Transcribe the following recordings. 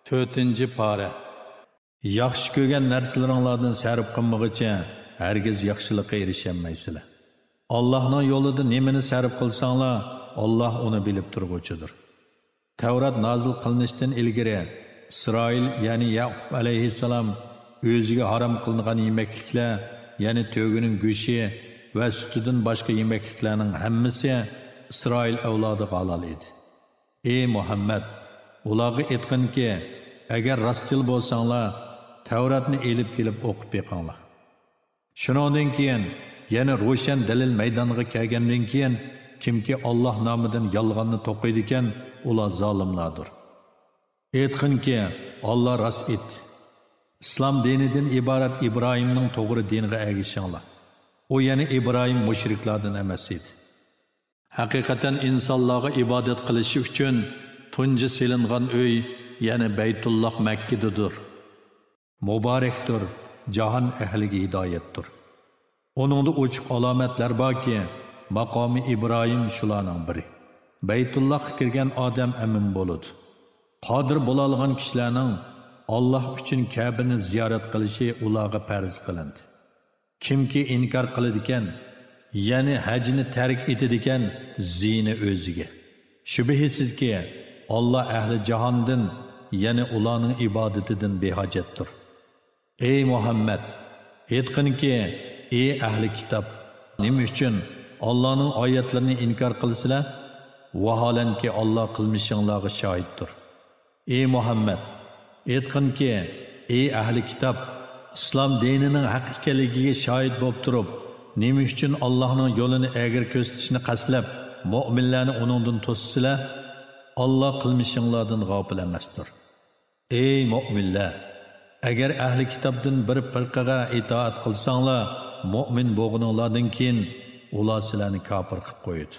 4-ci pora. Yaxshi ko'rgan narsalaringlardan sarf qilmag'icha hargiz yaxshilikqa erisholmaysizlar. Allohning yo'lida nimani sarf qilsanglar, Alloh uni bilib turg'uchidir. Tavrat nozil qilinishdan ilgari Isroil, ya'ni Yaqub alayhissalom o'ziga harom qilingan yemekliklar, ya'ni to'gining go'shi va sutidan boshqa yemekliklarning hammasi Isroil avlodiga halol edi. Ey Muhammad, ularga aytqinki, agar rostchil bo'lsanglar, Tavratni elib kelib o'qib beqinglar. Shuningdan keyin, yana ro'shan dalil maydoniga kelgandan keyin, kimki Alloh nomidan yolg'onni to'qiydi ekan, ular zolimlardir. Aytqinki, Alloh rost aytdi. Islom dinidan iborat Ibrohimning to'g'ri diniga ergashinglar. U yana Ibrohim mushriklardan emas edi. Haqiqatan insonlarga ibodat qilishi uchun tunji silingan uy, ya'ni Baytulloh Makkadir. Muborakdir, jahon ahliga hidoyatdir. Onunda ochiq alomatlar borki, maqomi Ibrohim shularning biri. Baytullohga kirgan odam amin bo'ladi. Qodir bo'la olgan kishilarning Alloh uchun Ka'bani ziyorat qilishi ularga farz qilindi. Kimki inkor qiladi ekan, ya'ni hajni tark etadi ekan, ziyni o'ziga. Shubhisizki, Alloh ahli jahondan, ya'ni ularning ibodatidan behojatdir. Ey Muhammad, aytqinki, ey ahli kitob, nima uchun Allohning oyatlarini inkor qilsizlar? Vaholanki Alloh qilmishinglarga shohiddir. Ey Muhammad, aytqinki, ey ahli kitob, islom dinining haq ekanligiga shohid bo'lib turib, nima uchun Allohning yo'lini egir ko'rsatishni qaslab, mu'minlarni uningdan to'ssizlar? Alloh qilmishinglardan g'ofil emasdir. Ey mu'minlar, agar ahli kitobdan bir firqaga itoat qilsanglar, mu'min bo'lganinglardan keyin ular sizlarni kofir qilib qo'yadi.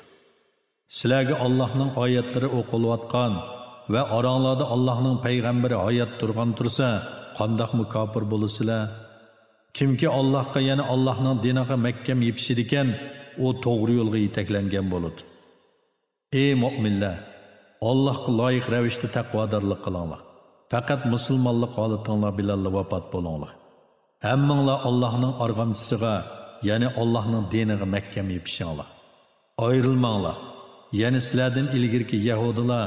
Sizlarga Allohning oyatlari o'qilayotgan va oranglarda Allohning payg'ambari hayot turgan tursa, qandoqmi kofir bo'lasizlar? Kimki Allohga, ya'ni Allohning diniga mahkam yepishidi ekan, u to'g'ri yo'lga yetaklangan bo'ladi. Ey mu'minlar, Allohga loyiq ravishda taqvodorlik qilinglar. Faqat musulmonlik holatinglar bilan vafot bo'linglar. Hammanglar Allohning arg'amchisiga, ya'ni Allohning diniga mahkam yepishinglar. Ayrilmanglar. Ya'ni sizlardan ilgirki yahudilar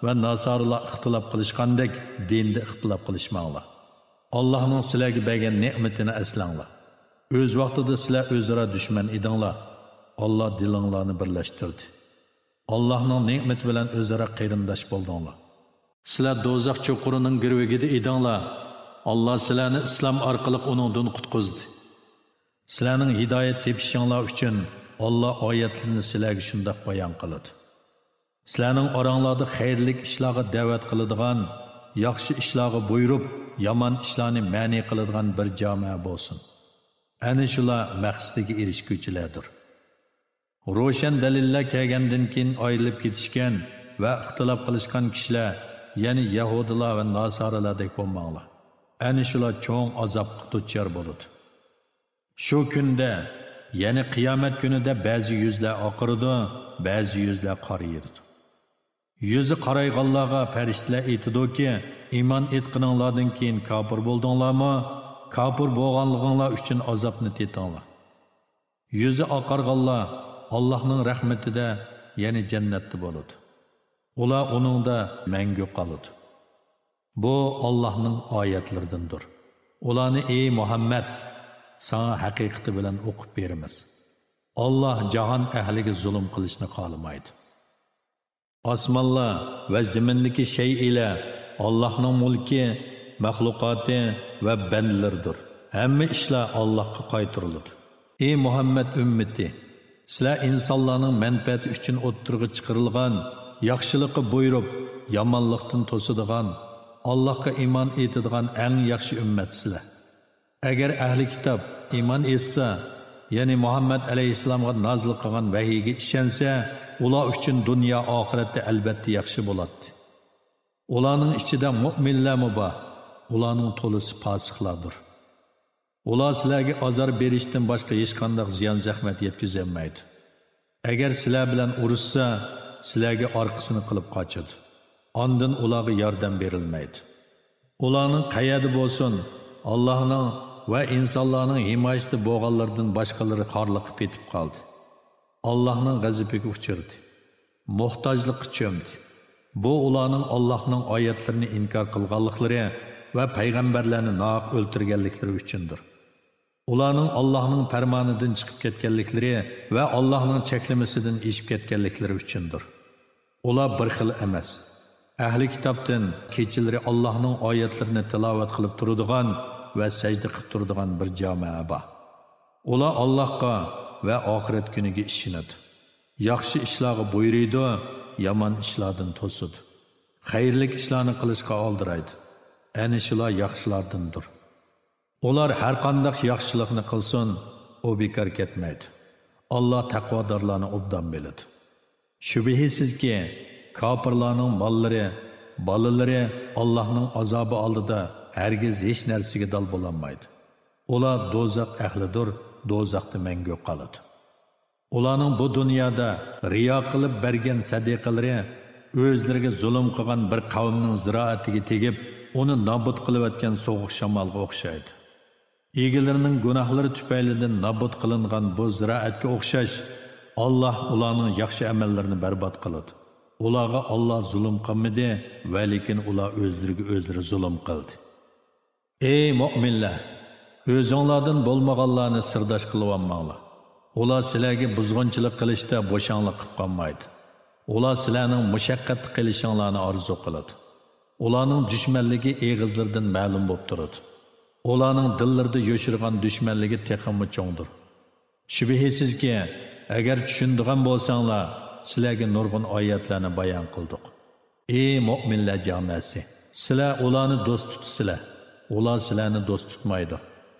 va nasorilar ixtilof qilishgandek dinda ixtilof qilishmanglar. Allohning sizlarga bergan ne'matini eslanglar. O'z vaqtida sizlar o'zaro dushman edinglar. Alloh dilinglarni birlashtirdi. Allohning ne'mati bilan o'zaro qarindosh bo'ldinglar. Sizlar do'zax cho'qurining girvigida edinglar. Alloh sizlarni islom orqali uningdan qutqizdi. Sizlarning hidoyat tepishinglar uchun Alloh oyatlarini sizlarga shundoq bayon qiladi. Sizlarning oranglarda xayrlik ishlarga da'vat qiladigan, yaxshi ishlarga buyurib, yomon ishlarni ma'ni qiladigan bir jamoa bo'lsin. Ana shular maqsadiga erishguchilardir. Ro'shan dalillar kelgandan keyin ayrilib ketishgan va ixtilof qilishgan kishilar, ya'ni yahudilar va nasorilardek bo'lmanglar. Ana shular cho'ng azobga duchor bo'ladi. Shu kunda, ya'ni qiyomat kunida ba'zi yuzlar oqiradi, ba'zi yuzlar qorayadi. Yüzü qarayğanlarga farishtalar aytadiki, iymon etqininglardan keyin kofir bo'ldinglarmi? Kofir bo'lganliginglar uchun azobni tetinglar. Yüzü oqarganlar Allohning rahmatida, ya'ni jannatda bo'ladi. Ular uningda mangu qoladi. Bu Allohning oyatlaridandir. Ularni ey Muhammad, sana haqiqati bilan o'qib beramiz. Alloh jahon ahliga zulm qilishni xohlamaydi. Osmonlar va zimindagi shay ila Allohning mulki, maxluqoti va bandlardir. Hamma ishlar Allohga qaytariladi. Ey Muhammad ummati, sizlar insonlarning manfaati uchun o'ttirg'i chiqarilgan, yaxshilikqa buyurib, yomonlikdan to'sadigan, Allohga iymon etadigan eng yaxshi ummatsizlar. Agar ahli kitob iymon etsa, ya'ni Muhammad alayhissalomga nozil qilgan vahiyga ishonsa, ular uchun dunyo oxiratda albatta yaxshi bo'ladi. Ularning ichida mu'minlarmi bor? Ularning to'lisi fosiqlardir. Ular sizlarga azor berishdan boshqa hech qanday ziyon zahmat yetkazolmaydi. Agar sizlar bilan urushsa, sizlarga orqasini qilib qochadi. Ondan ularga yordam berilmaydi. Ularning qayerda bo'lsin, Allohning va insonlarning himoyasida bo'lganlardan boshqalari xorliqib ketib qoldi. Allohning g'azabiga uchirdi. Muhtojlikqa cho'mdi. Bu ularning Allohning oyatlarini inkor qilganliklari va payg'ambarlarni nohaq o'ltirganliklari uchundir. Ularning Allohning farmonidan chiqib ketganliklari va Allohning cheklamasidan eshib ketganliklari uchundir. Ular bir xil emas. Ahli kitobdan kechalari Allohning oyatlarini tilovat qilib turadigan va sajda qilib turadigan bir jamoa bor. Ular Allohga va oxirat kuniga ishonadi. Yaxshi ishlarga buyuriydi, yomon ishlardan to'sidi. Xayrli ishlarni qilishga oldiraydi. Ana shular yaxshilardandir. Ular har qanday yaxshilikni qilsin, u bekor ketmaydi. Alloh taqvodorlarni obdan biladi. Shubhisizki, kofirlarning mollari, bolalari Allohning azobi oldida hargiz hech narsaga dal bo'lolmaydi. Ular do'zax ahlidir, do'zaxda mangu qoladi. Ularning bu dunyoda riyo qilib bergan sadiqalari o'zlariga zulm qilgan bir qavmning ziroatiga tegib, uni nobud qilayotgan sovuq shamolga o'xshaydi. Egilarining gunohlari tufaylidan nobud qilingan bu ziroatga o'xshash, Alloh ularning yaxshi amallarini barbod qiladi. Ularga Alloh zulm qilmadi, va lekin ular o'zlariga o'zlari zulm qildi. Ey mu'minlar, o'zinglardan bo'lmaganlarni sirdosh qilib olmanglar. Ular sizlarga buzg'unchilik qilishda bo'shanglik qilib qolmaydi. Ular sizlarning mushaqqatli qilishinglarni orzu qiladi. Ularning dushmanligi eg'izlardan ma'lum bo'lib turadi. Ularning dillarida yo'shirgan dushmanligi texmi cho'ngdir. Shubhisizki, agar tushundigan bo'lsanglar, sizlarga nurg'un oyatlarni bayon qildik. Ey mu'minlar jamoasi, sizlar ularni do'st tutsizlar. Ular sizlarni do'st tutmaydi.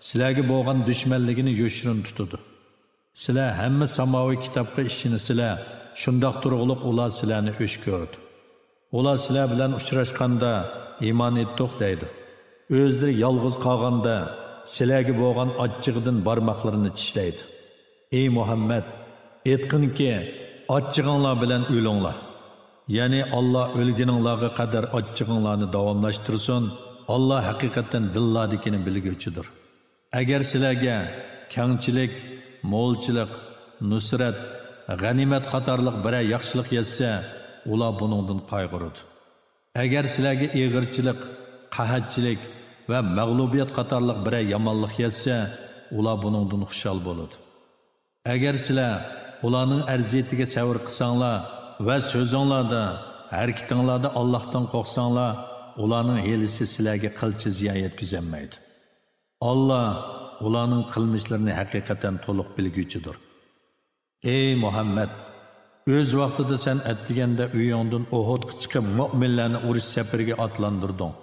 Sizlarga bo'lgan dushmanligini yo'shirin tutadi. Sizlar hamma samoviy kitobga ishinisizlar, shundoq turg'iliq ular sizlarni o'sh ko'rdi. Ular sizlar bilan uchrashganda iymon etdik deydi. O'zlari yolg'iz qolganda sizlarga bo'lgan achchig'idan barmoqlarini tishlaydi. Ey Muhammad, aytqinki, achchig'inglar bilan o'linglar. Ya'ni Alloh o'lganinglarga qadar achchig'inglarni davomlashtirsin. Alloh haqiqatan dillardikini bilguvchidir. Agar sizlarga kengchilik, mo'lchilik, nusrat, g'animat qatorliq biror yaxshilik yetsa, ular buningdan qayg'uradi. Agar sizlarga eg'irchilik, qahatchilik va mag'lubiyat qatorliq biror yomonlik yetsa, ular buningdan xushal bo'ladi. Agar sizlar ularning arziyatiga sabr qilsanglar va so'zinglarda, harakatinglarda Allohdan qo'rqsanglar, ularning hilisi sizlarga qilchi ziyon yetkazmaydi. Alloh ularning qilmishlarini haqiqatan to'liq bilguvchidir. Ey Muhammad, o'z vaqtida sen aytganda uyingdan Uhudga chiqib mu'minlarni urush safariga otlantirding.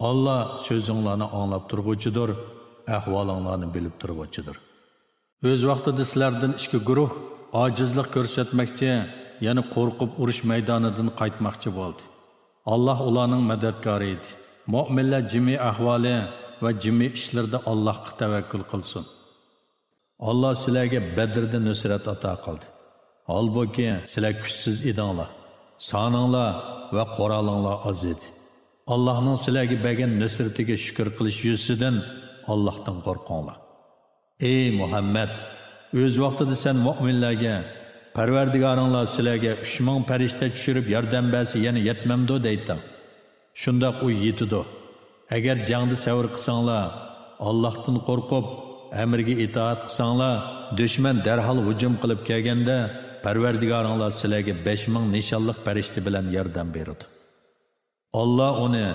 Alloh so'zinglarni anglab turg'uchidir, ahvolinglarni bilib turg'uchidir. O'z vaqtida sizlardan ikki guruh ojizlik ko'rsatmoqchi, ya'ni qo'rqib urush maydonidan qaytmoqchi bo'ldi. Alloh ularning madadkori edi. Mu'minlar jimi ahvoli va jimi ishlarda Allohga tavakkul qilsin. Alloh sizlarga Badrda nusrat ato qildi. Holbuki sizlar kuchsiz edinglar, soninglar va qurolinglar oz edi. Allohning sizlarga bergan nusratiga shukr qilish yuzidan Allohdan qo'rqinglar. Ey Muhammad, o'z vaqtida sen mu'minlarga Parvardigoringlar sizlarga 3000 farishta tushirib yordam bersa yana yetmamdi deydi. Shundoq u yetidi. Agar jangda savr qilsanglar, Allohdan qo'rqib, amriga itoat qilsanglar, dushman darhol hujum qilib kelganda, Parvardigoringlar sizlarga 5000 nishonliq farishta bilan yordam berdi. Alloh uni,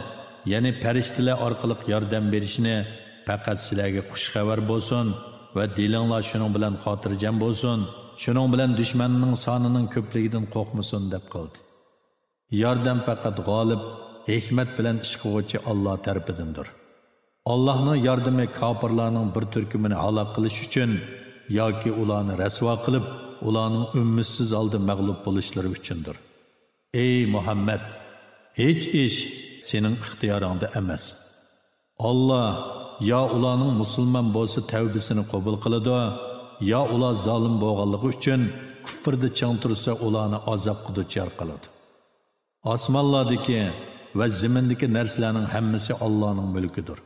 ya'ni farishtalar orqali yordam berishni faqat sizlarga xush xabar bo'lsin va dilinglar shuning bilan xotirjam bo'lsin, shuning bilan dushmanning sonining ko'pligidan qo'rqmasin deb qildi. Yordam faqat g'olib, hikmat bilan ish qiluvchi Alloh tarafidandir. Allohning yordami kofirlarning bir turkumini halok qilish uchun yoki ularni rasvo qilib, ularning umidsiz holda mag'lub bo'lishlari uchundir. Ey Muhammad, hech ish sening ixtiyoringda emas. Alloh yo ularning musulmon bo'lsa tavbasini qabul qiladi, yo ular zolim bo'lganligi uchun kufrda chang tursa ularni azobga duchor qiladi. Osmonlardagi va zimindagi narsalarning hammasi Allohning mulkidir.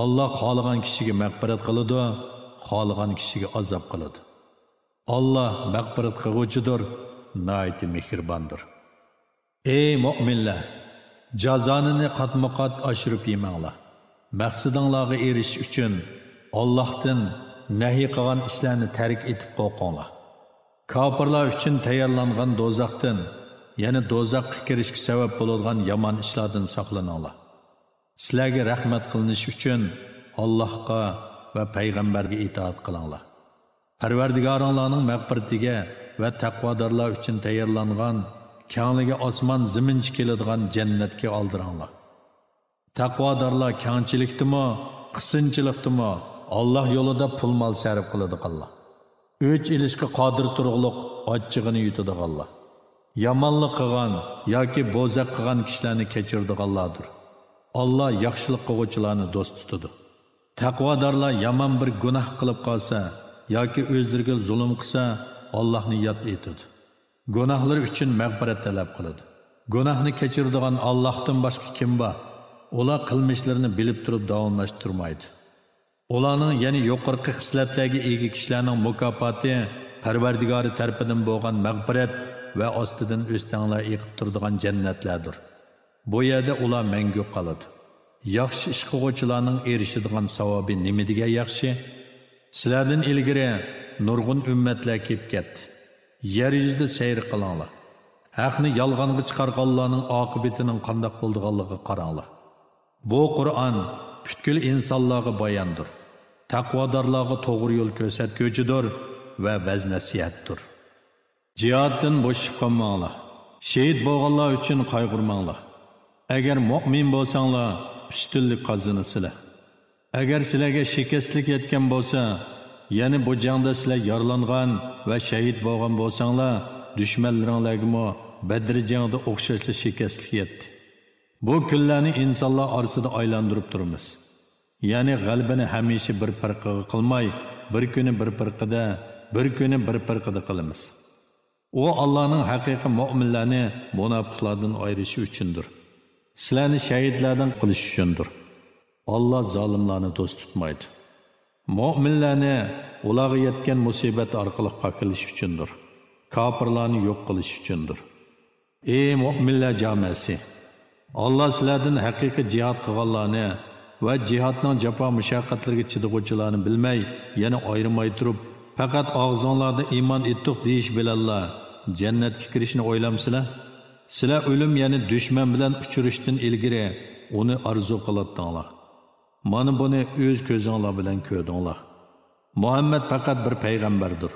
Allah xohlagan kishiga mag'firat qiladi, xohlagan kishiga azob qiladi. Allah mag'firat qiluvchidir, nihoyat mehribondir. Ey mu'minlar, jazonini qatma-qat oshirib yemanglar. Maqsadinglarga erishish uchun Allohdan nahiy qilgan ishlarni tark etib qo'yinglar. Kofirlar uchun tayyorlangan do'zaxdan, ya'ni do'zaxga kirishga sabab bo'ladigan yomon ishlardan saqlaninglar. Sizlarga rahmat qilinish uchun Allohga va payg'ambarga itoat qilinglar. Parvardigoringlarning mag'firatiga va taqvodorlar uchun tayyorlangan kengligi osmon ziminchi keladigan jannatga oldiringlar. Taqvodorlar kengchilikdimi, qisqinchilikdimi Alloh yo'lida pul mol sarf qiladiganlar. O'ch ilishga qodir turug'liq ochchig'ini yutadiganlar. Yomonlik qilgan yoki bo'zaq qilgan kishilarni kechiradiganlardir. Allah yaxshilik qiluvchilarni do'st tutadi. Taqvodorlar yomon bir gunoh qilib qolsa yoki o'zlariga zulm qilsa, Allohni yod etadi. Gunohlar uchun mag'firat talab qiladi. Gunohni kechiradigan Allohdan boshqa kim bor? Ular qilmishlarini bilib turib davomlashtirmaydi. Ularning ya'ni yuqorqi xislatlarga ega kishilarning mukofoti Parvardigori tarafidan bo'lgan mag'firat va ostidan o'stanglar eqib turadigan jannatlardir. Bu yerda ular mangu qoladi. Yaxshi ish qiluvchilarning erishadigan savobi nima degan yaxshi? Sizlardan ilgari nurg'un ummatlar kelib ketdi. Yer yuzida sayr qilinglar. Haqni yolg'onga chiqarganlarning oqibatining qanday bo'lganligiga qaranglar. Bu Qur'on butkul insonlarga bayondir. Taqvodorlarga to'g'ri yo'l ko'rsatuvchidir va vaz-nasihatdir. Jihaddan bo'shib qolmanglar. Shahid bo'lganlar uchun qayg'urmanglar. Agar mu'min bo'lsanglar, ustunlik qozonasizlar. Agar sizlarga shikastlik yetgan bo'lsa, ya'ni bu jangda sizlar yaralangan va shahid bo'lgan bo'lsanglar, dushmanlaringlarga Badr jangida o'xshashli shikastlik yetdi. Bu kunlarni insonlar orasida aylantirib turamiz. Ya'ni g'albani hamisha bir firqaga qilmay, bir kuni bir firqada, bir kuni bir firqada qilamiz. U Allohning haqiqiy mu'minlarni munofiqlardan ayirishi uchundir. Sizlarni shahidlardan qilish uchundir. Allah zolimlarni do'st tutmaydi. Mu'minlarni ularga yetgan musibat orqali pokilish uchundir. Kofirlarni yo'q qilish uchundir. Ey mu'minlar jamoasi, Allah sizlardan haqiqiy jihad qilganlarni va jihadning jafo mushaqqatlariga chidag'uvchilarni bilmay, yana ayirmay turib, faqat og'zinglarda iymon etdik deyish bilanlar jannatga kirishni o'ylamsizlar? Sizlar o'lim, ya'ni dushman bilan uchrashdan ilgari uni arzu qiladinglar. Mana buni o'z ko'zinglar bilan ko'rdinglar. Muhammad faqat bir payg'ambardir.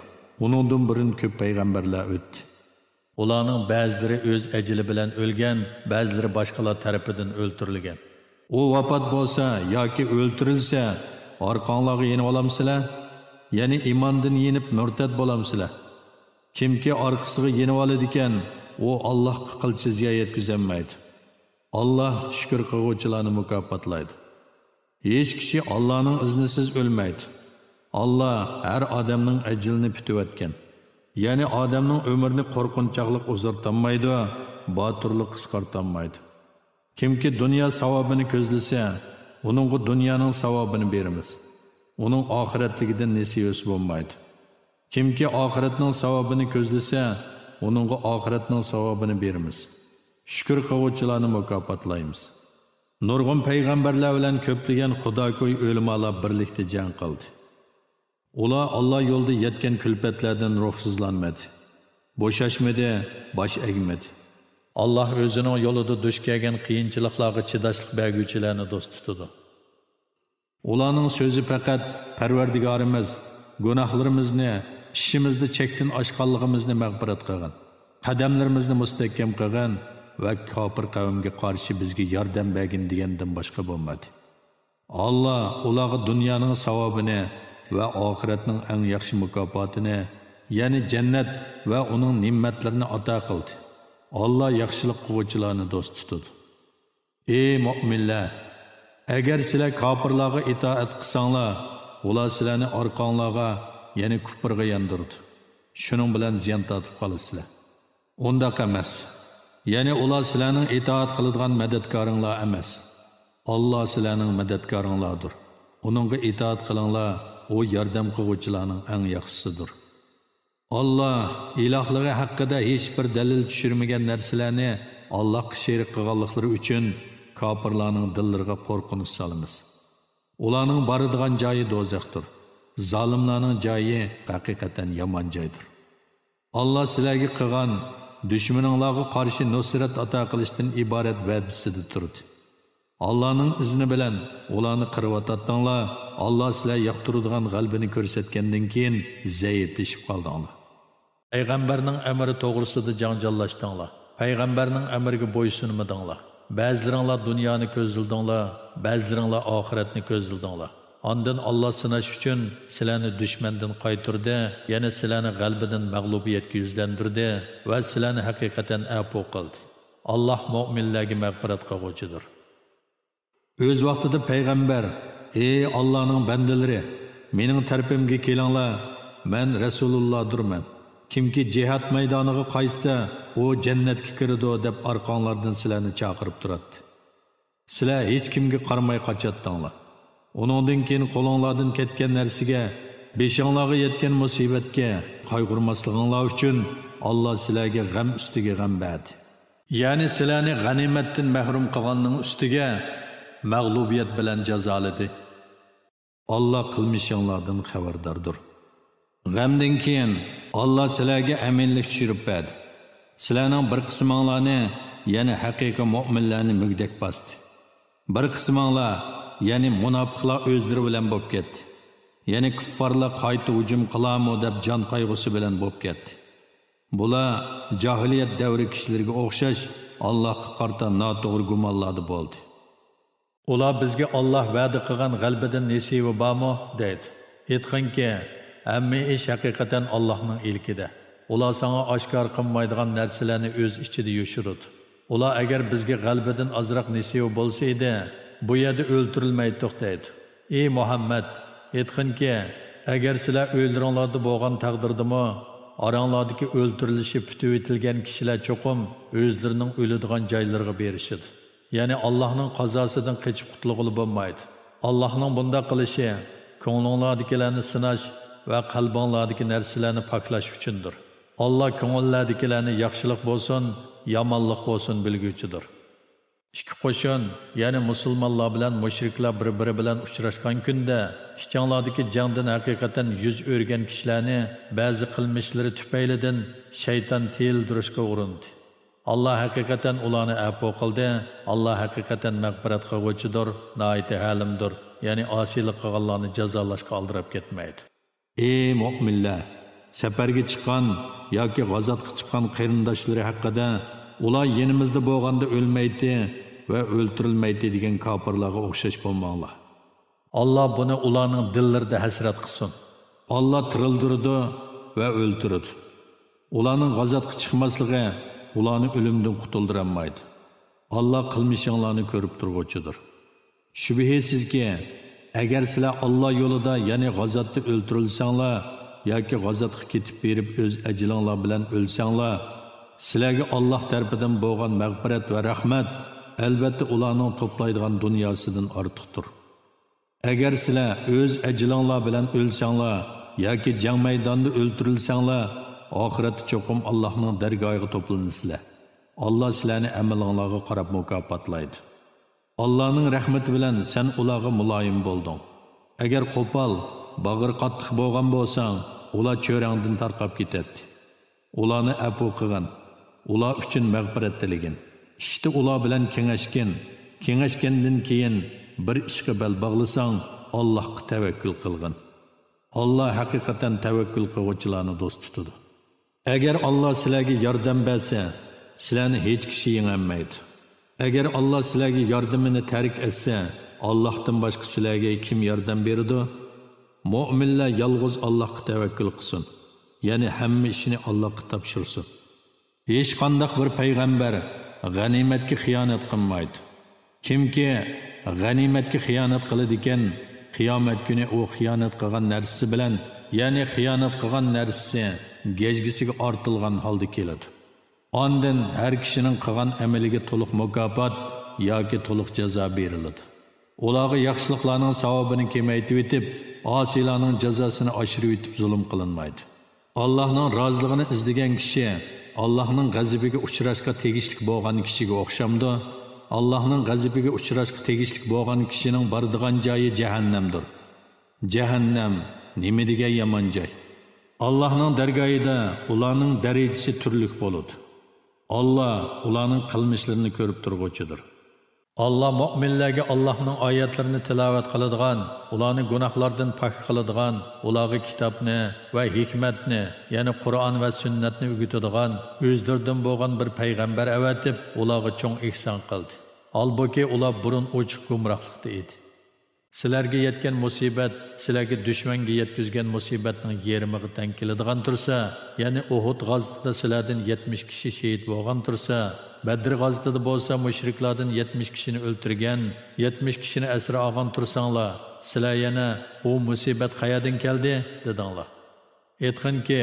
Uningdan burun ko'p payg'ambarlar o'tdi. Ularning ba'zilari o'z ajali bilan o'lgan, ba'zilari boshqalar tarafidan o'ldirilgan. U vafot bo'lsa yoki o'ldirilsa, orqanglarga yenib olamsizlar? Ya'ni iymondan yenib murtad bo'lamsizlar? Kimki orqasiga yenib oladi ekan, u Allohga qilchi ziyo yetkazolmaydi. Alloh shukr qiluvchilarni mukofotlaydi. Hech kishi Allohning iznisiz o'lmaydi. Allah her adamning ajalini pitiyotgan. Ya'ni odamning umrini qo'rqinchoqlik uzartanmaydi, botirlik qisqartanmaydi. Kimki dunyo savobini ko'zlasa, uningga dunyoning savobini beramiz. Uning oxiratligidan nasibasi bo'lmaydi. Kimki oxiratning savobini ko'zlasa, uningga oxiratning savobini beramiz. Shukr qiluvchilarni mukofotlaymiz. Nurg'un payg'ambarlar bilan ko'plagan xudoko'y o'limalar birlikda jang qildi. Ular Allah yo'lda yetgan kulfatlardan ruhsizlanmadi. Bo'shashmadi, bosh egmadi. Allah o'zining yo'lida duch kelgan qiyinchiliklarga chidashlik berguvchilarni do'st tutadi. Ularning so'zi faqat Parvardigorimiz gunohlarimizni, ishimizda chekdan oshganligimizni mag'firat qilgan, qadamlarimizni mustahkam qilgan va kofir qavmga qarshi bizga yordam bergin degandan boshqa bo'lmadi. Allah ularga dunyoning savobini va oxiratning eng yaxshi mukofotini, ya'ni jannat va uning ne'matlarini ato qildi. Allah yaxshilik qiluvchilarni do'st tutadi. Ey mu'minlar, agar sizlar kofirlarga itoat qilsanglar, ular sizlarni orqanglarga, ya'ni kufrga yandirdi. Shuning bilan ziyon tortib qolasizlar. Undaq emas. Ya'ni ular sizlarning itoat qiladigan madadkoringlar emas. Alloh sizlarning madadkoringlardir. Uningga itoat qilinglar, u yordam qiluvchilarning eng yaxshisidir. Allah ilohligi haqida hech bir dalil tushirmagan narsalarni Allohga sherik qilganliklari uchun kofirlarning dillariga qo'rqinch solamiz. Ularning boradigan joyi do'zaxdir. Zolimlarning joyi haqiqatan yomon joydir. Allah sizlarga qilgan dushmaninglarga qarshi nusrat ato qilishdan iborat va'dasida turdi. Allah'ның izni bilan ularni qirib-atdinglar. Allah sizlar yoqtiradigan g'albini ko'rsatgandan keyin zaiflashib qoldinglar. Payg'ambarning amri to'g'risida janjallashdinglar. Payg'ambarning amriga bo'ysunmadinglar. Ba'zilaringlar dunyoni ko'zladinglar, ba'zilaringlar oxiratni ko'zladinglar. Ondan Allah sınaş uchun sizlarni dushmandan qaytirdi, yana sizlarni g'albidan mag'lubiyatga yuzlantirdi va sizlarni haqiqatan afo qildi. Allah mu'minlarga mag'firat qiluvchidir. Öz vaqtida payg'ambar: "Ey Allohning bandalari, mening tarafimga kelinglar, men Rasulullohdurman. Kimki jihad maydoniga qaytsa, u jannatga kiradi" deb orqanglardan sizlarni chaqirib turadi. Sizlar hech kimga qaramay qochatdinglar. Onundan keyin qo'linglardan ketgan narsaga, beshinglarga yetgan musibatga qayg'urmasliginglar uchun Alloh sizlarga g'am ustiga g'am berdi. Ya'ni sizlarni g'animatdan mahrum qilganning ustiga mag'lubiyat bilan jazoladi. Alloh qilmishinglardan xabardordir. G'amdan keyin Alloh sizlarga aminlik tushirib berdi. Sizlarning bir qisminglarni, ya'ni haqiqiy mu'minlarni mugdak bosdi. Bir qisminglar, ya'ni munofiqlar o'zlari bilan bo'lib ketdi. Ya'ni kuffarlar qayta hujum qilamo deb jon qayg'usi bilan bo'lib ketdi. Bular jahiliyat davri kishilariga o'xshash Allohga qarta noto'g'ri gumonlarda bo'ldi. Ular bizga Alloh va'da qilgan g'albadan nasibi bormi dedi. Aytganki, hamma ish haqiqatan Allohning ilkida. Ular sana oshkor qilmaydigan narsalarni o'z ichida yushiradi. Ular agar bizga g'albadan ozroq nasibi bo'lsa edi, bu yerda o'ltirilmaydiq deydi. Ey Muhammad, aytganki, agar sizlar o'ldiringlarda bo'lgan taqdirdami, oranglardagi o'ltirilishi putib etilgan kishilar cho'qim o'zlarining o'ladigan joylariga berishidi. Ya'ni Allohning qazosidan qochib qutulg'ili bo'lmaydi. Allohning bunda qilishi ko'ngillardagilarni sinash va qalbinglardagi narsalarni poklash uchundir. Alloh ko'ngillardagilarni yaxshilik bo'lsin, yomonlik bo'lsin bilguvchidir. İki qo'shin, ya'ni musulmonlar bilan mushriklar bir-biri bilan uchrashgan kunda ishchanlardagi jangdan haqiqatan yuz o'rgan kishilarni ba'zi qilmishlari tufaylidan shayton tiyildirishga urindi. Allah haqiqatan ularni afo qildi. Allah haqiqatan mag'firat qiluvchidir, nihoyat halimdir. Ya'ni osiylik qilganlarni jazolashga oldirib ketmaydi. Ey mu'minlar, safarga chiqqan yoki g'azotga chiqqan qarindoshlari haqida ular yenimizda bo'lganda o'lmaydi va o'ltirilmaydi degan kofirlarga o'xshash bo'lmanglar. Alloh buni ularning dillarida hasrat qilsin. Alloh tirildirdi va o'ltirdi. Ularning g'azotga chiqmasligi ularni o'limdan qutuldirolmaydi. Alloh qilmishinglarni ko'rib turg'uchidir. Shubhisizki, agar sizlar Alloh yo'lida, ya'ni g'azotda o'ltirilsanglar yoki g'azotga ketib berib o'z ajlinglar bilan o'lsanglar, sizlarga Alloh tarafidan bo'lgan mag'firat va rahmat albatta ularning to'playdigan dunyosidan ortiqdir. Agar sizlar o'z ajlinglar bilan o'lsanglar yoki jang maydonida o'ltirilsanglar, oxiratda cho'qim Allohning dargohiga to'plansizlar. Alloh sizlarni amalinglarga qarab mukofotlaydi. Allohning rahmati bilan sen ularga muloyim bo'lding. Agar qo'pol, bag'ir qattiq bo'lgan bo'lsang, ular cho'rangdan tarqab ketadi. Ularni afo qilgan, ular uchun mag'firat tilagin. İşte ular bilan kengashgandan keyin bir ishga bel bog'lasang, Allohga tavakkul qilgin. Alloh haqiqatan tavakkul qiluvchilarni do'st tutadi. Agar Alloh sizlarga yordam bersa, sizlarni hech kishi yengolmaydi. Agar Alloh sizlarga yordamini tark etsa, Allohdan boshqa sizlarga kim yordam beradi? Mu'minlar yolg'iz Allohga tavakkul qilsin. Ya'ni hamma ishini Allohga topshirsin. Hech qanday bir payg'ambar g'animatga xiyonat qilmaydi. Kimki g'animatga xiyonat qiladi ekan, qiyomat kuni u xiyonat qilgan narsasi bilan, ya'ni xiyonat qilgan narsasi gejgisiga ortilgan holda keladi. Ondan har kishining qilgan amaliga to'liq mukofot yoki to'liq jazo beriladi. Ularga yaxshiliklarning savobini kamaytirib etib, osiylarning jazosini oshirib etib zulm qilinmaydi. Allohning roziligini izlagan kishi Allohning g'azabiga uchrashga tegishli bo'lgan kishiga o'xshamdi. Allohning g'azabiga uchrashga tegishli bo'lgan kishining boradigan joyi jahannamdir. Jahannam nima degan yomon joy. Allohning dargohida ularning darajasi turlik bo'ladi. Allah ularning qilmishlarini ko'rib turg'uchidir. Allah mu'minlarga Allohning oyatlarini tilovat qiladigan, ularni gunohlardan pok qiladigan, ularga kitobni va hikmatni, ya'ni Qur'on va sunnatni o'rgatadigan o'zlaridan bo'lgan bir payg'ambar avatib, ularga cho'ng ihson qildi. Albuki ular burun ochiq gumrohlikda edi. Sizlarga yetgan musibat, sizlarga dushmanga yetkazgan musibatning yerimiga teng keladigan tursa, ya'ni Uhud g'azotida sizlardan 70 kishi shahid bo'lgan tursa, Badr g'azotida bo'lsa mushriklardan 70 kishini o'ltirgan, 70 kishini asir olgan tursanglar, sizlar yana bu musibat qayerdan keldi dedinglar. Aytqinki,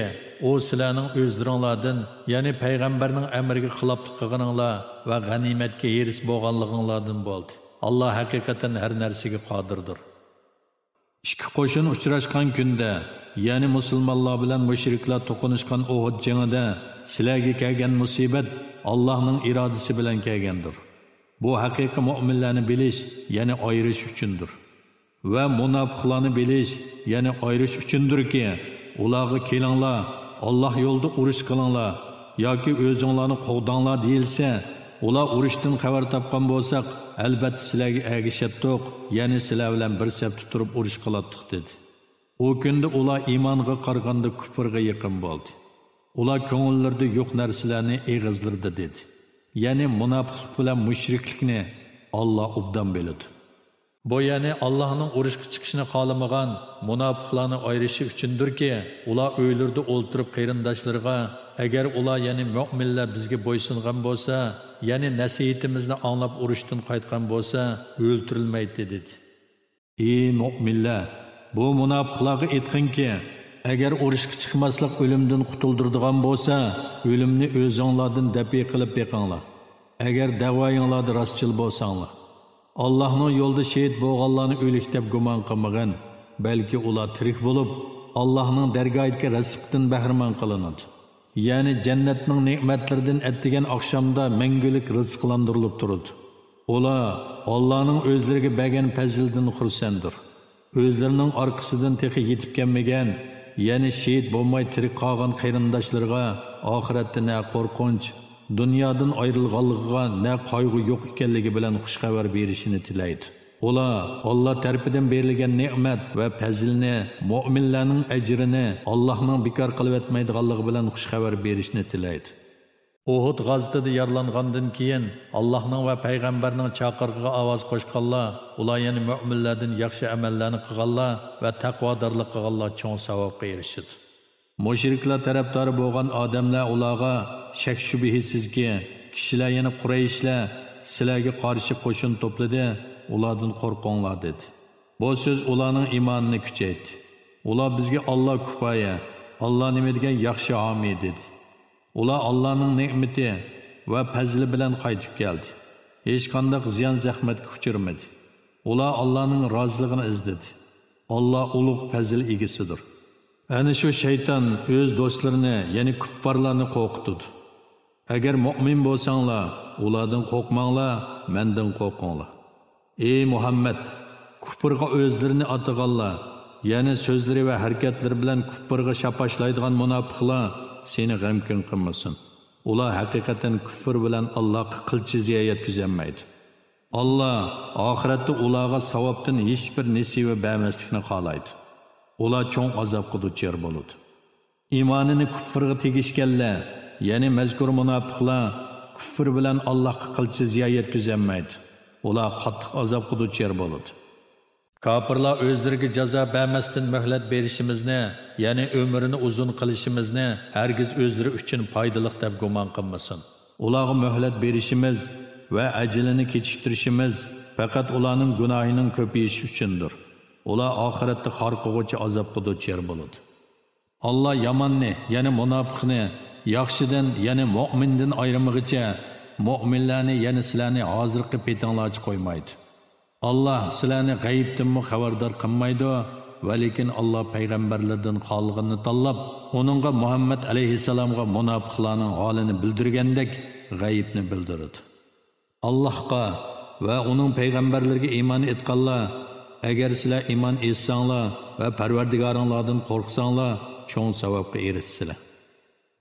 u sizlarning o'zlaringlardan, ya'ni payg'ambarning amriga xilof qilganinglar va g'animatga eris bo'lganliginglardan bo'ldi. Allah haqiqatan her narsaga qodirdir. İki qo'shin uchrashgan kunda, ya'ni musulmonlar bilan mushriklar to'qinishgan Uhud jangida sizlarga kelgan musibat Allohning irodasi bilan kelgandir. Bu haqiqiy mu'minlarni bilish, ya'ni ayirish uchundir. Va munofiqlarni bilish, ya'ni ayirish uchundirki, ularga kelinglar, Alloh yo'lida urush qilinglar yoki o'zinglarni qo'g'danglar deyilsa, ular urushdan xabar topgan bo'lsak, albatta sizlarga ergashibdiq, ya'ni sizlar bilan bir safda turib urush qilatdik dedi. O kunda ular iymonga qaraganda kufrga yaqin bo'ldi. Ular ko'ngillarida yo'q narsalarni eg'izlardi dedi. Ya'ni munofiqlik bilan mushriklikni Alloh obdan biladi. Bu ya'ni Allohning urushga chiqishini xohlamagan munofiqlarni ayirishi uchundirki, ular o'ylarda o'ltirib qarindoshlariga agar ular ya'ni mu'minlar bizga bo'ysungan bo'lsa, ya'ni nasihatimizni anglab urushdan qaytgan bo'lsa, o'ltirilmaydi dedi. Ey mu'minlar, bu munofiqlarga aytqinki, agar urushga chiqmaslik o'limdan qutuldiradigan bo'lsa, o'limni o'zinglardan dafi qilib beqinglar. Agar da'voyinglarda rostchil bo'lsanglar, Allohning yo'lida shahid bo'lganlarni o'lik deb gumon qilmagan, balki ular tirik bo'lib, Allohning dargohiga rizqdan bahramand qilinadi. Ya'ni jannatning ne'matlaridan atdigan oqshomda mangulik rizqlantirilib turadi. Ular Allohning o'zlariga bergan fazildan xursanddir. O'zlarining orqasidan texi yetib kelmagan, ya'ni shahid bo'lmay tirik qolgan qarindoshlarga oxiratda na qo'rqinch, dunyodan ayrilganligiga na qayg'u yo'q ekanligi bilan xush xabar berishini tilaydi. Ular Alloh tarafidan berilgan ne'mat va fazilni, mu'minlarning ajrini Allohning bekor qilib etmaydiganligi bilan xush xabar berishni tilaydi. Uhud g'azotida yaralangandan keyin Allohning va payg'ambarning chaqirig'iga ovoz qo'shganlar, ular yana mu'minlardan yaxshi amallarni qilganlar va taqvodorlik qilganlar cho'ng savobga erishdi. Mushriklar tarafdori bo'lgan odamlar ularga shak shubhisizki, kishilar yana Qurayshlar sizlarga qarshi qo'shin to'pladi, ulardan qo'rqinglar dedi. Bu so'z ularning iymonini kuchaytirdi. Ular bizga Alloh kifoya, Alloh nima degan yaxshi homiy dedi. Ular Allohning ne'mati va fazli bilan qaytib keldi. Hech qanday ziyon zahmatga uchirmadi. Ular Allohning roziligini izladi. Alloh ulug' fazl egasidir. Ana shu shayton o'z do'stlarini, ya'ni kuffarlarni qo'rqitdi. Agar mu'min bo'lsanglar, ulardan qo'rqmanglar, mendan qo'rqinglar. Ey Muhammad, kufrga o'zlarini ataganlar, ya'ni so'zlari va harakatlari bilan kufrga shapashlaydigan munofiqlar seni g'amkin qilmasin. Ular haqiqatan kufr bilan Allohga qilchi ziyo yetkazolmaydi. Alloh oxiratda ularga savobdan hech bir nasiba bermaslikni xohlaydi. Ular cho'ng azobga duchor bo'ladi. Iymonini kufrga tegishganlar, ya'ni mazkur munofiqlar kufr bilan Allohga qilchi ziyo yetkazolmaydi. Ular qattiq azobga duchor bo'ladi. Kafirlar o'zlariga jazo bermasdan muhlat berishimizni, ya'ni umrini uzun qilishimizni hargiz o'zlari uchun foydali deb gumon qilmasin. Ularga muhlat berishimiz va ajlini kechiktirishimiz faqat ularning gunohining ko'payishi uchundir. Ular oxiratda xorqig'uvchi azobga duchor bo'ladi. Alloh yomonni, ya'ni munofiqni, yaxshidan, ya'ni mu'mindan ayrimig'icha mu'minlarni, ya'ni sizlarni hozirgi petinglarcha qo'ymaydi. Allah sizlarni g'aybdanmi xabardor qilmaydi, va lekin Allah payg'ambarlardan qolganini tanlab, uningga Muhammad alayhissalomga munofiqlarning holini bildirgandek g'aybni bildirdi. Allohga va uning payg'ambarlariga iymon etganlar, agar sizlar iymon etsanglar va Parvardigoringlardan qo'rqsanglar, cho'ng savobga erishsizlar.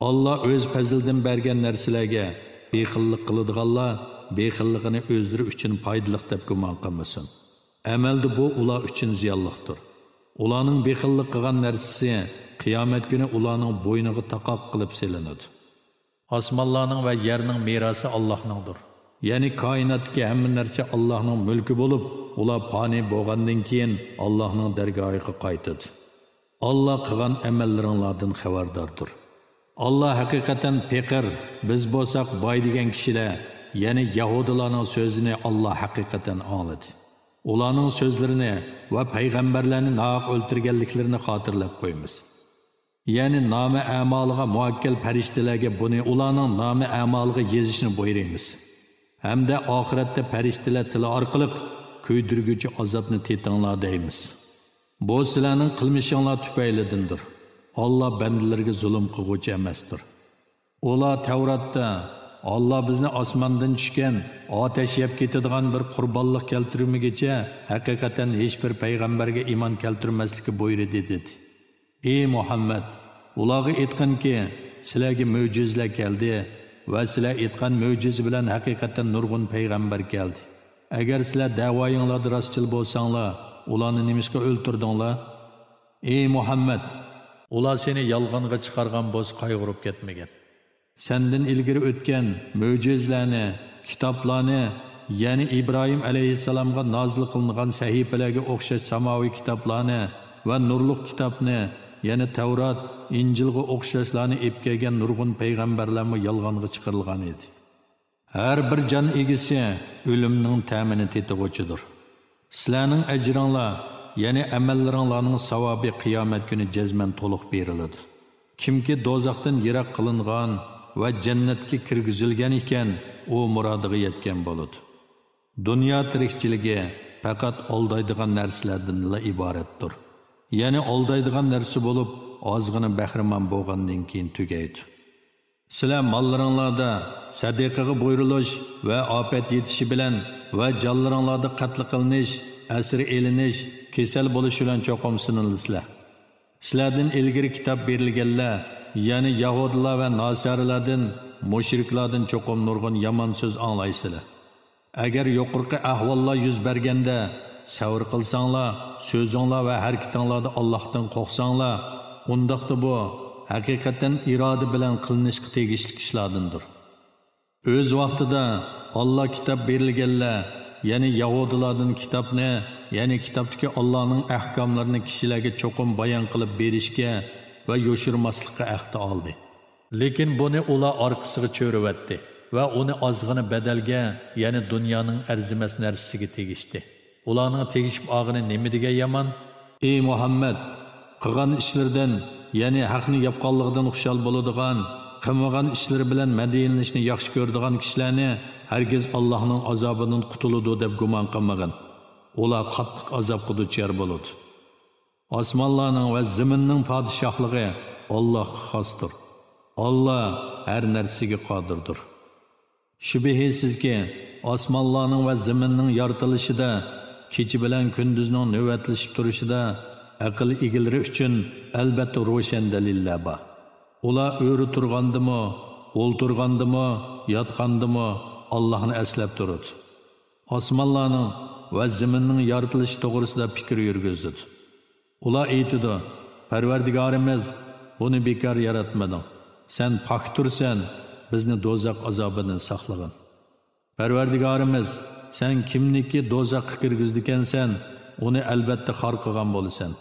Allah o'z fazlidan bergan narsalarga bexillik qiladiganlar bexilligini o'zlari uchun foydali deb gumon qilmasin. Amalda bu ular uchun ziyonliqdir. Ularning bexillik qilgan narsasi qiyomat kuni ularning bo'yniga taqoq qilib selinadi. Osmonlarning va yerning merosi Allohningdir. Ya'ni koinotdagi hamma narsa Allohning mulki bo'lib, ular fani bo'lgandan keyin Allohning dargohiga qaytadi. Allah qilgan amallaringlardan xabardordir. Allah haqiqatan faqir, biz bo'lsak boy degan kishilar, ya'ni Yahudilarning so'zini Allah haqiqatan angladi. Ularning so'zlarini va payg'ambarlarni nohaq o'ltirganliklarini xotirlab qo'yamiz. Ya'ni nomi amaliga muvakkal farishtalarga buni ularning nomi amaliga yezishni buyuramiz. Hamda oxiratda farishtalar tili orqali kuydirguchi azobni tetinglar deymiz. Bu sizlarning qilmishinglar tufaylidandir. Allah bandalarga zulm qilguvchi emasdir. Ular Tavratda Allah bizni osmondan tushgan otash yeb ketadigan bir qurbonlik keltirmagicha haqiqatan hech bir payg'ambarga iymon keltirmaslikka buyurdi dedi. Ey Muhammad, ularga aytqinki, sizlarga mo'jizalar keldi va sizlar aytgan mo'jiza bilan haqiqatan nurg'un payg'ambar keldi. Agar sizlar da'voyinglarda rostchil bo'lsanglar, ularni nimishga o'ltirdinglar? Ey Muhammad, ular seni yolg'onga chiqargan bo'z qayg'urib ketmagan. Senden ilgiri o'tgan mo'jizalarni, kitoblarni, ya'ni Ibrohim alayhissalomga nozil qilingan sahifalarga o'xshash samoviy kitoblarni va nurliq kitobni, ya'ni Tavrat, Injilga o'xshashlarni olib kelgan nurg'un payg'ambarlarmi yolg'onga chiqarilgan edi. Har bir jon egisi o'limning ta'mini tetig'uchidir. Sizlarning ajringlar, ya'ni amallaringlarning savobi qiyomat kuni jazman to'liq beriladi. Kimki do'zaxdan yiroq qilingan va jannatga kirgizilgan ekan, u murodiga yetgan bo'ladi. Dunyo tirikchiligi faqat aldaydigan narsalardan iboratdir. Ya'ni aldaydigan narsa bo'lib, ozg'ina bahramon bo'lgandan keyin tugaydi. Sizlar mollaringlarda sadaqiga buyurilish va ofat yetishi bilan va jonlaringlarda qatl qilinish, asir elinish, kasal bo'lish bilan cho'qim sinilsizlar. Sizlardan ilgari kitob berilganlar, ya'ni Yahudilar va Nasaralardan, mushriklardan cho'qim nurg'un yomon so'z anglaysizlar. Agar yuqorqi ahvollar yuz berganda savr qilsanglar, so'zinglar va harakatinglarda Allohdan qo'rqsanglar, undaqda bu haqiqatan iroda bilan qilinishga tegishli ishlardandir. O'z vaqtida Alloh kitob berilganlar, ya'ni Yahudilardan kitobni, ya'ni kitobdagi Allohning ahkomlarini kishilarga cho'qim bayon qilib berishga va yo'shirmaslikka ahd oldi. Lekin buni ular orqasiga cho'rivatdi va uni ozg'ina badalga, ya'ni dunyoning arzimas narsasiga tegishdi. Ularning tegishib og'ini nima degan yomon? Ey Muhammad, qilgan ishlardan, ya'ni haqni yapqanligidan xushal bo'ladigan, qilmagan ishlari bilan madinalashni yaxshi ko'radigan kishilarni hargiz Allohning azobidan qutuladi deb gumon qilmagan. Ular qattiq azobga duchor bo'ladi. Osmonlarning va zaminning podshohligi Allohga xosdir. Allah har narsaga qodirdir. Shubhisizki, osmonlarning va zaminning yoritilishida, kecha bilan kunduzning navbatlashib turishida aql egilari uchun albatta ro'shan dalillar bor. Ular o'ri turgandimi, o'ltirgandimi, yotgandimi Allohni eslab turadi. Osmonlarning va zaminning yoritilishi to'g'risida fikr yurgizdi. Ular aytdi: Parvardigorimiz buni bekor yaratmading. Sen poktursan, bizni do'zax azobidan saqlagin. Parvardigorimiz, sen kimniki do'zaxga kirgizdikansan, uni albatta xor qilgan bo'lasan.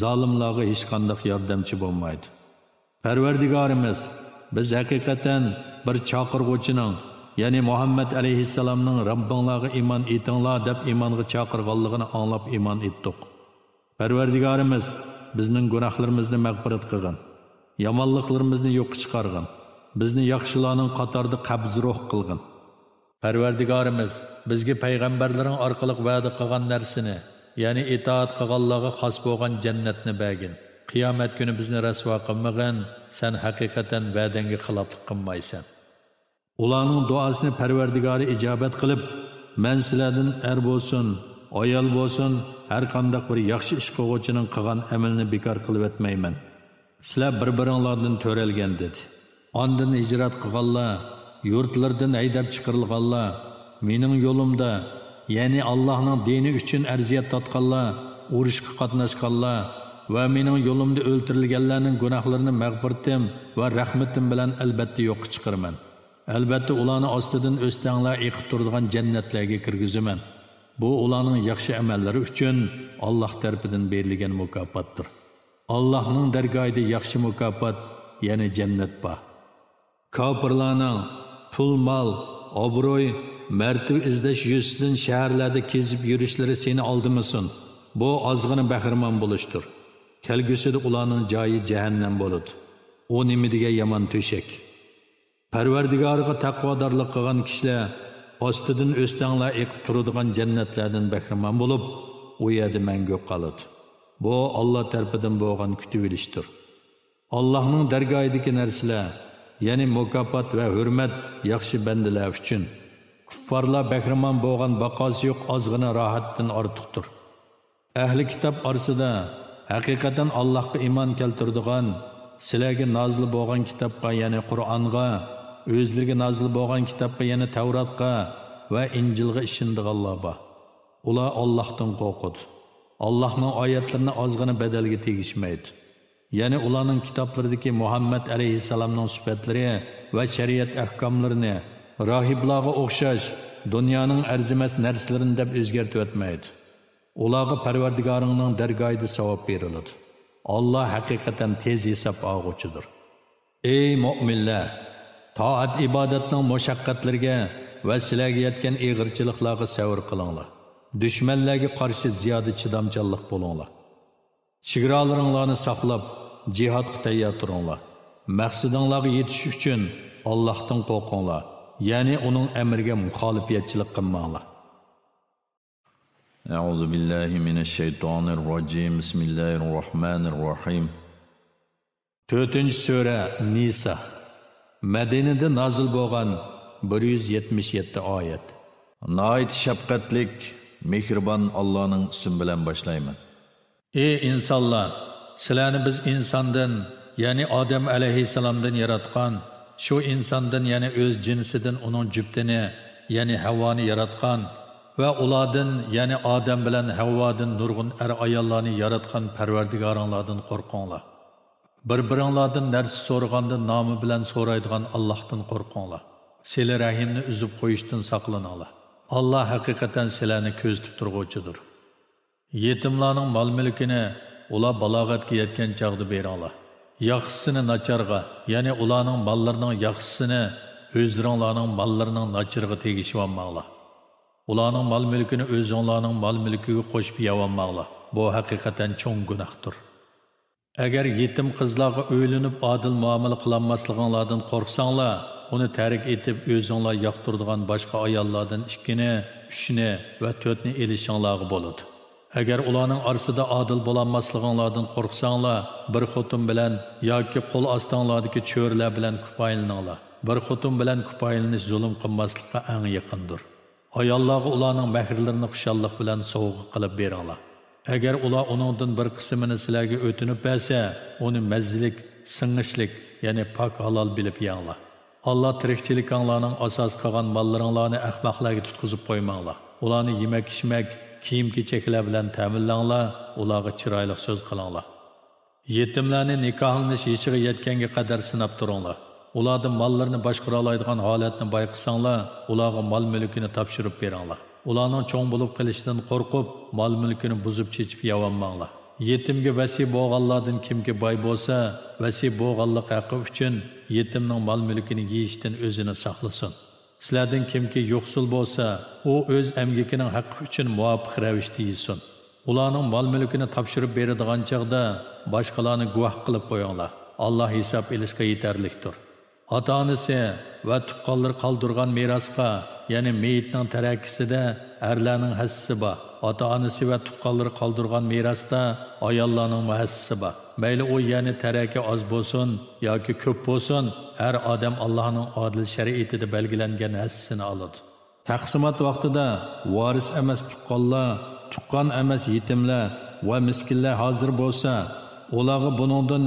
Zolimlarga hech qanday yordamchi bo'lmaydi. Parvardigorimiz, biz haqiqatan bir chaqirg'uchining, ya'ni Muhammad alayhissalomning Rabbinglarga iymon etinglar deb iymonga chaqirganligini anglab iymon etdik. Parvardigorimiz, bizning gunohlarimizni mag'firat qilgin, yomonliklarimizni yo'q chiqargin bizni yaxshilarning qatorida qabz ruh qilgin. Parvardigorimiz bizga payg'ambarlaring orqali va'da qilgan narsani, ya'ni itoat qilganlarga xos bo'lgan jannatni bergin. Qiyomat kuni bizni rasvo qilmagin, sen haqiqatan va'dangga xiloflik qilmaysan. Ularning duosini Parvardigori ijobat qilib, men sizlardan er bo'lsin, ayol bo'lsin, har qanday bir yaxshi ish qiluvchining qilgan amalni bekor qilib etmayman. Sizlar bir-biringlardan to'ralgan dedi. Ondan hijrat qilganlar, yurtlardan haydab chiqarilganlar, mening yo'limda, ya'ni Allohning dini uchun arziyat tatqanlar, urushga qatnashganlar va mening yo'limda o'ltirilganlarning gunohlarini mag'firatim va rahmatim bilan albatta yo'q chiqaraman. Albatta ularni ostidan o'stanglar eqib turadigan jannatlarga kirgizaman. Bu ularning yaxshi amallari uchun Alloh tarafidan berilgan mukofotdir. Allohning dargohida yaxshi mukofot, ya'ni jannat bor. Kofirlarning pul, mol, obro'y, martaba izlash yuzidan shaharlarda kezib yurishlari seni oldimasin. Bu ozg'ina bahramon bo'lishdir. Kelgusida ularning joyi jahannam bo'ladi. O nima degan yomon to'shak. Parvardigoriga taqvodorlik qilgan kishilar ostidan o'stanglar eqib turadigan jannatlardan bahramon bo'lib, u yerda mangu qoladi. Bu Alloh tarafidan bo'lgan kutib olishdir. Allohning dargohidagi narsalar, ya'ni mukofot va hurmat yaxshi bandalar uchun. Kuffarlar bahramon bo'lgan baqosi yo'q ozg'ina rohatdan ortiqdir. Ahli kitob orasida haqiqatan Allohga iymon keltiradigan, sizlarga nozil bo'lgan kitobga, ya'ni Qur'onga, o'zlariga nozil bo'lgan kitobga, ya'ni Tavratga va Injilga ishonadiganlar bor. Ular Allohdan qo'rqadi. Allohning oyatlarini ozg'ina badalga tegishmaydi. Ya'ni ularning kitoblaridagi Muhammad alayhissalomning sifatlari va shariat ahkomlarini rohiblarga o'xshash dunyoning arzimas narsalarini deb o'zgartib o'tmaydi. Ularga Parvardigoringning dargohida savob beriladi. Allah haqiqatan tez hisob olg'uchidir. Ey mu'minlar, toat ibodatning mushaqqatlariga va sizlarga yetgan ig'irchiliklarga sabr qilinglar. Dushmanlarga qarshi ziyoda chidamchanlik bo'linglar. Chegaralaringlarni saqlab, jihodga tayyor turinglar. Maqsadinglarga yetish uchun Allohdan qo'rqinglar, ya'ni uning amriga muxolifiyatchilik qilmanglar. A'udhu billahi minashshaytonir rojim. Bismillahirrohmanirrohim. 4-sura Nisa. Madinada nozil bo'lgan 177 oyat. Nayt shafqatlik, mehribon Allohning ismi bilan boshlayman. Ey insonlar, sizlarni biz insondan, ya'ni Odam alayhissalomdan yaratgan, shu insondan, ya'ni o'z jinsidan uning juftini, ya'ni Havvoni yaratgan va ulardan, ya'ni Odam bilan Havvodan nurg'un ayollarni yaratgan Parvardigoringlardan qo'rqinglar. Bir-biringlardan narsa so'raganda nomi bilan so'raydigan Allohdan qo'rqinglar. Sizlar rahimni uzib qo'yishdan saqlaninglar. Alloh haqiqatan sizlarni ko'zitib turg'uvchidir. Yetimlarning mol-mulkini ular balog'atga yetgan chog'da beringlar. Yaxshisini nacharga, ya'ni ularning mollarining yaxshisini o'zlaringlarning mollarining nacharga tegishib olmanglar. Ularning mol-mulkini o'zinglarning mol-mulkiga qo'shib yeyolmanglar. Bu haqiqatan cho'ng gunohdir. Agar yetim qizlarga o'ylinib adil muomala qilinmasliginglardan qo'rqsanglar, uni tark etib o'zinglar yoqtiradigan boshqa ayollardan 2ni, 3ni va 4ni elishinglarga bo'ladi. Agar ularning orasida adil bo'lanmasliginglardan qo'rqsanglar, bir xotin bilan yoki qo'l ostinglardagi cho'rlar bilan kupoylaninglar. Bir xotin bilan kupoylanish zulm qilmaslikqa eng yaqindir. Ayollarga ularning mahrlarini xushallik bilan sovg'a qilib beringlar. Agar ular uningdan bir qismini sizlarga o'tinib bersa, uni mazzilik, singishlik, ya'ni pok halol bilib yenglar. Allah tirikchilikinglarning asos qilgan mollaringlarni ahmoqlarga tutqizib qo'ymanglar. Ularni yemak-ichmak, kiyim-kechaklar bilan ta'minlanglar, ularga chiroyli so'z qilinglar. Yetimlarni nikohlanish yoshiga yetganga qadar sinab turinglar. Ularning mollarini boshqara oladigan holatni bayqasanglar, ularga mol-mulkini topshirib beringlar. Ularning cho'ng bo'lib qilishidan qo'rqib, mol-mulkini buzib chechib yeyolmanglar. Yetimga vasi bo'lganlardan kimki boy bo'lsa, vasi bo'lganlik haqqi uchun yetimning mol-mulkini yeyishdan o'zini saqlasin. Sizlardan kimki yo'qsul bo'lsa, u o'z amgikining haqqi uchun muvofiq ravishda yesin. Ularning mol-mulkini topshirib beradigan chaqda boshqalarni guvoh qilib qo'yinglar. Alloh hisob elishga yetarlikdir. ota-onasi va tuqqanlar qoldirgan merosga, ya'ni meyitning tarakkisida erlarning hassisi bor. Ota-onasi va tuqqanlar qoldirgan merosda ayollarning hassisi bor. Mayli u ya'ni taraki oz bo'lsin yoki ko'p bo'lsin, har odam Allohning odil shariatida belgilangan hassisini oladi. Taqsimot vaqtida varis emas tuqqanlar, tuqqan emas yetimlar va miskinlar hozir bo'lsa, ularga buningdan,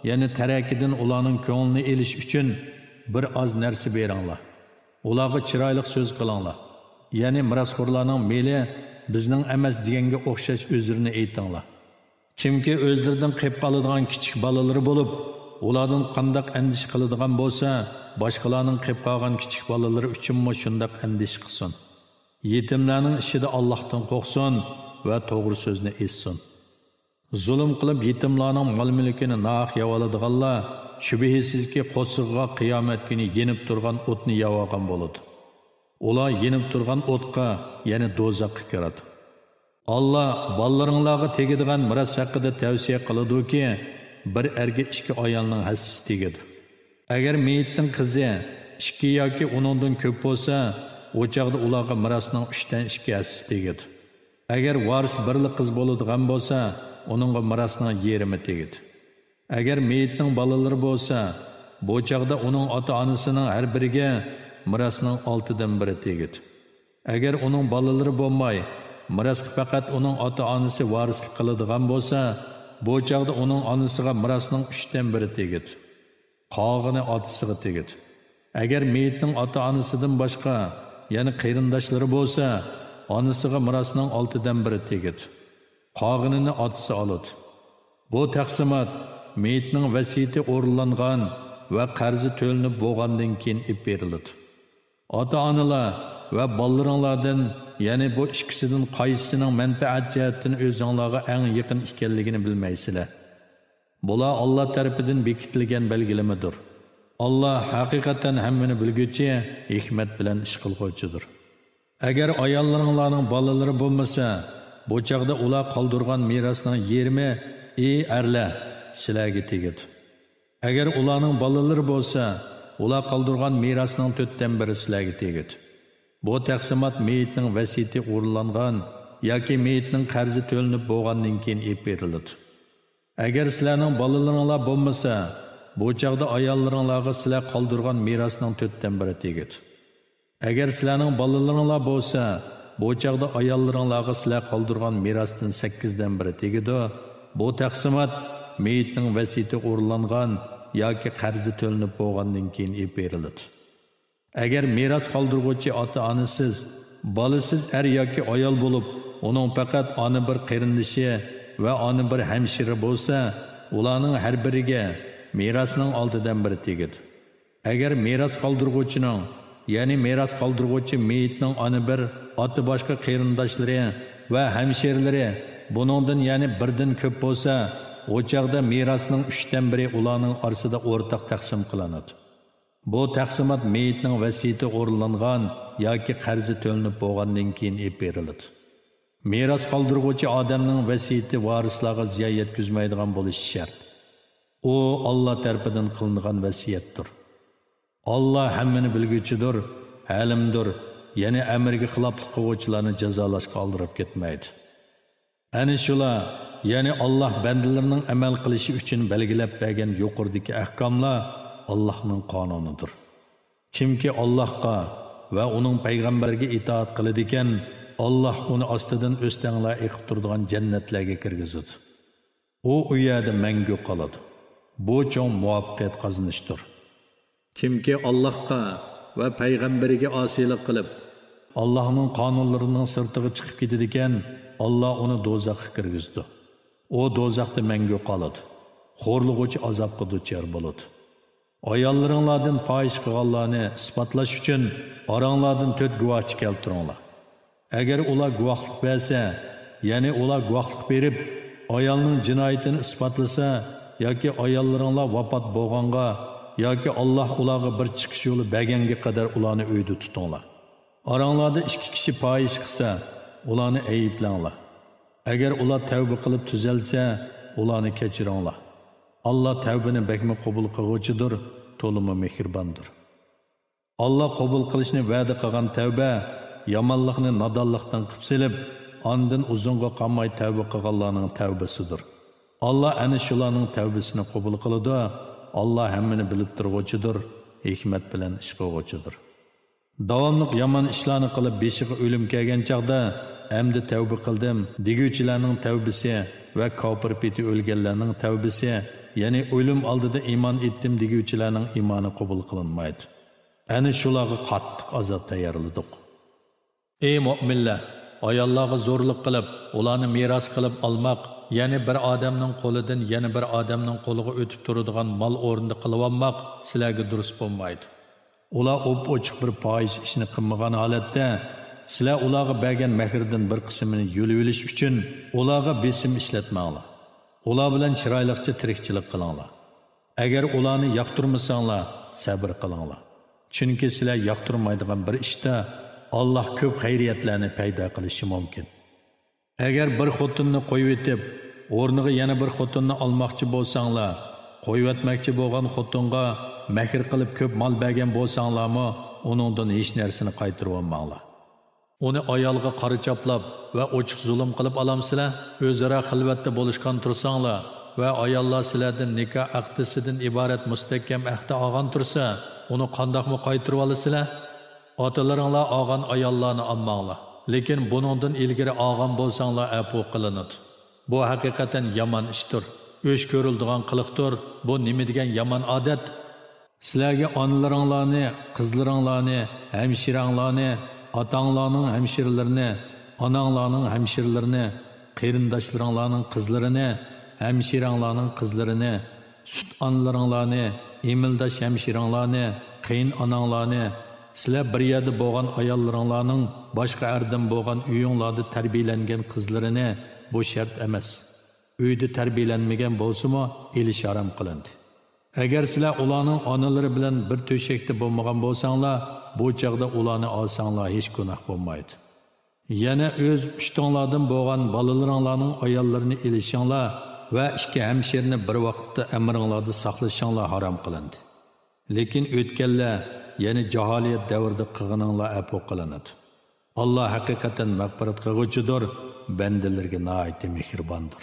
ya'ni tarakidan ularning ko'nglini elish uchun bir oz narsa beringlar. Ularga chiroyli so'z qilinglar. Ya'ni mirosxo'rlarning meli bizning emas deganga o'xshash o'zlarini aytinglar. Kimki o'zlaridan qilib qoladigan kichik bolalari bo'lib, ulardan qandoq andish qiladigan bo'lsa, boshqalarning qilib qolgan kichik bolalari uchunmi shundoq andish qilsin. Yetimlarning ishida Allohdan qo'rqsin va to'g'ri so'zni aytsin. Zulm qilib yetimlarning mol-mulkini naq yavoladiganlar shubhisizki qo'sig'iga qiyomat kuni yenib turgan o'tni yavagan bo'ladi. Ular yenib turgan o'tqa, ya'ni do'zaxga kiradi. Allah ballariңlarga tegadigan miras haqida tavsiya qiladi-ki, bir erga ikki ayolning hassisi tegadi. Agar meyitning qizi 2 yoki uningdan ko'p bo'lsa, o chaqda ularga mirasning 3dan 2 hassisi tegadi. Agar varis birli qiz bo'ladigan bo'lsa, uningga mirasning yarmi tegadi. Agar meyitning bolalari bo'lsa, bu chaqda uning ota-onasining har biriga mirasning 6dan 1 tegadi. Agar uning bolalari bo'lmay, mirasga faqat uning ota-onasi varislik qiladigan bo'lsa, bu chaqda uning onasiga mirasning 3dan 1 tegadi. Qolgani otasiga tegadi. Agar meyitning ota-onasidan boshqa, ya'ni qarindoshlari bo'lsa, onasiga mirasning 6dan 1 tegadi. Qolganini otasi oladi. Bu taqsimot meyitning vasiyati o'rinlangan va qarzi to'lanib bo'lgandan keyin ib beriladi. Ota-onalar va bolalaringlardan, ya'ni bu ikkisidan qaysisining manfaat jihatdan o'zingizlarga eng yaqin ekanligini bilmaysizlar. Bular Alloh tarafidan bekitilgan belgilamadir. Alloh haqiqatan hammani bilguchi, hikmat bilan ish qilguvchidir. Agar ayollaringlarning bolalari bo'lmasa, bu chaqda ular qoldirgan merosning 20 erlar sizlarga tegadi. Agar ularning bolalari bo'lsa, ular qoldirgan merosning 4dan 1 sizlarga tegadi. Bu taqsimot meyitning vasiyati o'rinlangan yoki meyitning qarzi to'lanib bo'lgandan keyin ib beriladi. Agar sizlarning bolalaringlar bo'lmasa, bu chaqda ayollaringlarga sizlar qoldirgan merosning 4dan 1 tegadi. Agar sizlarning bolalaringlar bo'lsa, bu chaqda ayollaringlarga sizlar qoldirgan merosdan 8dan 1 tegadi. Bu taqsimot meyitning vasiyati o'rinlangan yoki qarzi to'lanib bo'lgandan keyin ib beriladi. Agar meros qoldiruvchi ota-onasiz, bolasiz er yoki ayol bo'lib, uning faqat ona bir qarindoshi va ona bir hamshira bo'lsa, ularning har biriga merosning 6dan 1 tegadi. Agar meros qoldiruvchining, ya'ni meros qoldiruvchi meyitning ona bir, ota boshqa qarindoshlari va hamshiralari buningdan, ya'ni birdan ko'p bo'lsa, o chaqda merosning 3dan 1 ularning orasida o'rtaq taqsim qilinadi. Bu taqsimot meyitning vasiyati o'rinlangan yoki qarzi to'lanib bo'lgandan keyin ib beriladi. Meros qoldiruvchi odamning vasiyati varislarga ziyon yetkazmaydigan bo'lishi shart. U Alloh tarafidan qilingan vasiyatdir. Alloh hammani bilguchidir, halimdir, ya'ni amrga xiloflik qiluvchilarni jazolashga oldirib ketmaydi. Ana shular, ya'ni Alloh bandalarining amal qilishi uchun belgilab bergan yuqoridagi ahkomlar Allohning qonunidir. Kimki Allohga va uning payg'ambariga itoat qiladi ekan, Alloh uni ostidan o'stanglar eqib turadigan jannatlarga kirgizadi. U yerda mangu qoladi. Bu cho'ng muvaffaqiyat qozonishdir. Kimki Allohga va payg'ambariga osiylik qilib, Allohning qonunlarining sirtiga chiqib ketadi ekan, Alloh uni do'zaxga kirgizdi. U do'zaxda mangu qoladi. Xo'rlig'uvchi azobga duchor bo'ladi. Ayollaringlardan fohish qilganlarni isbotlash uchun oranglardan 4 guvohchi keltiringlar. Agar ular guvohlik bersa, ya'ni ular guvohlik berib, ayolning jinoyatini isbotlasa yoki ayollaringlar vafot bo'lganga yoki Alloh ularga bir chiqish yo'li berganga qadar ularni uyda tutinglar. Oranglarda 2 kishi fohish qilsa, ularni ayblanglar. Agar ular tavba qilib tuzalsa, ularni kechiringlar. Allah tavbini bekme qabul qiluvchidir, to'limi mehribondir. Allah qabul qilishni va'da qilgan tavba yomonlikni nodonlikdan qilib silib, ondan uzunga qolmay tavba qilganlarning tavbasidir. Allah ana shularning tavbasini qabul qiladi. Allah hammani bilib turg'uchidir, hikmat bilan ish qilg'uchidir. Davomli yomon ishlarni qilib beshiga o'lim kelgan chaqda endi tavba qildim deguvchilarning tavbasi va kofir peti o'lganlarning tavbasi, ya'ni o'lim oldida iymon etdim deguvchilarning iymoni qabul qilinmaydi. Ana shularga qattiq azob tayyorladik. Ey mu'minlar, ayollarga zo'rlik qilib, ularni meros qilib olmoq, ya'ni bir odamning qo'lidan yana bir odamning qo'liga o'tib turadigan mol o'rnida qilib olmoq sizlarga durust bo'lmaydi. Ular ochiq bir foiz ishni qilmagan holatda sizlar ularga bergan mehrdan bir qismini yo'lib olish uchun ularga besim ishlatmanglar. Ular bilan chiroyliqcha tirikchilik qilinglar. Agar ularni yoqtirmasanglar, sabr qilinglar. Chunki sizlar yoqtirmaydigan bir ishda Allah ko'p xayriyatlarni paydo qilishi mumkin. Agar bir xotinni qo'yib etib, o'rniga yana bir xotinni olmoqchi bo'lsanglar, qo'yib etmoqchi bo'lgan xotinga mehr qilib ko'p mol bergan bo'lsanglarmi, uningdan hech narsani qaytarib olmanglar. Uni ayolga qora chaplab va ochiq zulm qilib olamsizlar, o'zaro xilvatda bo'lishgan tursanglar va ayollar sizlardan nikoh aqdisidan iborat mustahkam ahd olgan tursa, uni qandoqmi qaytarib olasizlar? Otalaringlar olgan ayollarni olmanglar. Lekin buningdan ilgari olgan bo'lsanglar afu qilinadi. Bu haqiqatan yomon ishdir. O'sh ko'rildigan qiliqdir. Bu nima degan yomon odat? Sizlarga onalaringlarni, qizlaringlarni, hamshiranglarni, otanglarning hamshirlarini, onanglarning hamshirlarini, qarindoshlaringlarning qizlarini, hamshiranglarning qizlarini, sut onalaringlarni, emildosh hamshiranglarni, qiyin onanglarni, sizlar bir yerda bo'lgan ayollaringlarning boshqa ardan bo'lgan uyinglarda tarbiyalangan qizlarini bu shart emas. Uyda tarbiyalanmagan bo'lsa-mu, elish harom qilindi. Agar sizlar ularning onalari bilan bir to'shakda bo'lmagan bo'lsanglar, bu chaqda ularni olsanglar hech gunoh bo'lmaydi. Yana o'z pushtonlardan bo'lgan bolalaringlarning ayollarini elishinglar va ikki hamshirni bir vaqtda amringlarda saqlashinglar harom qilindi. Lekin o'tganlar, ya'ni jaholiyat davrida qilganinglar afu qilinadi. Allah haqiqatan mag'firat qilguvchidir, bandalarga nihoyat mehribondir.